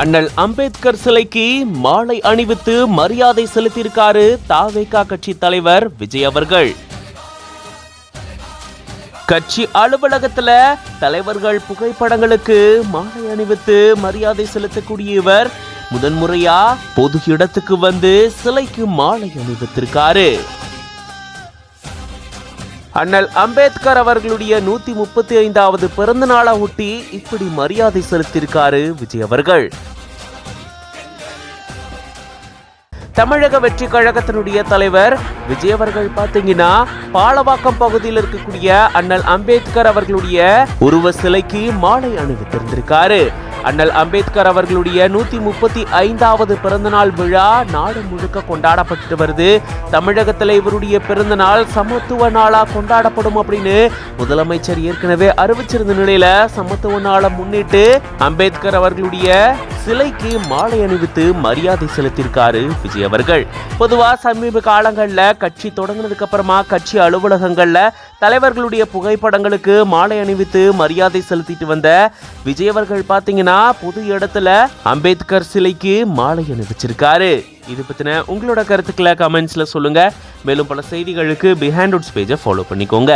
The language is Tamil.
அண்ணல் அம்பேத்கர் சிலைக்கு மாலை அணிவித்து மரியாதை செலுத்தியிருக்காரு தாவேகா கட்சி தலைவர் விஜய் அவர்கள். கட்சி அலுவலகத்துல தலைவர்கள் புகைப்படங்களுக்கு மாலை அணிவித்து மரியாதை செலுத்தக்கூடிய இவர் முதன்முறையா பொது இடத்துக்கு வந்து சிலைக்கு மாலை அணிவித்திருக்காரு. அண்ணல் அம்பேத்கர் அவர்களுடைய 135வது பிறந்த நாளை ஒட்டி இப்படி மரியாதை செலுத்தியிருக்காரு விஜய் அவர்கள். தமிழக வெற்றி கழகத்தினுடைய தலைவர் விஜய் அவர்கள் பாத்தீங்கன்னா பாலவாக்கம் பகுதியில் இருக்கக்கூடிய அண்ணல் அம்பேத்கர் அவர்களுடைய உருவ சிலைக்கு மாலை அணிவித்திருந்திருக்காரு. அண்ணல் அம்பேத்கர் அவர்களுடைய 135வது பிறந்தநாள் விழா நாடு முழுக்க கொண்டாடப்பட்டு வருது. தமிழகத்தில் இவருடைய பிறந்த நாள் சமத்துவ நாளா கொண்டாடப்படும் அப்படின்னு முதலமைச்சர் ஏற்கனவே அறிவிச்சிருந்த நிலையில சமத்துவ நாளை முன்னிட்டு அம்பேத்கர் அவர்களுடைய சிலைக்கு மாலை அணிவித்து மரியாதை செலுத்தியிருக்காரு விஜய் அவர்கள். பொதுவா சமீப காலங்கள்ல கட்சி தொடங்கினதுக்கு அப்புறமா கட்சி அலுவலகங்கள்ல தலைவர்களுடைய புகைப்படங்களுக்கு மாலை அணிவித்து மரியாதை செலுத்திட்டு வந்த விஜய் அவர்கள் பாத்தீங்கன்னா பொது இடத்துல அம்பேத்கர் சிலைக்கு மாலை அணிவிச்சிருக்காரு. இது பத்தின உங்களோட கருத்துக்களை கமெண்ட்ஸ்ல சொல்லுங்க. மேலும் பல செய்திகளுக்கு பிஹைண்ட் ரூட்ஸ் பேஜை ஃபாலோ பண்ணிக்கோங்க.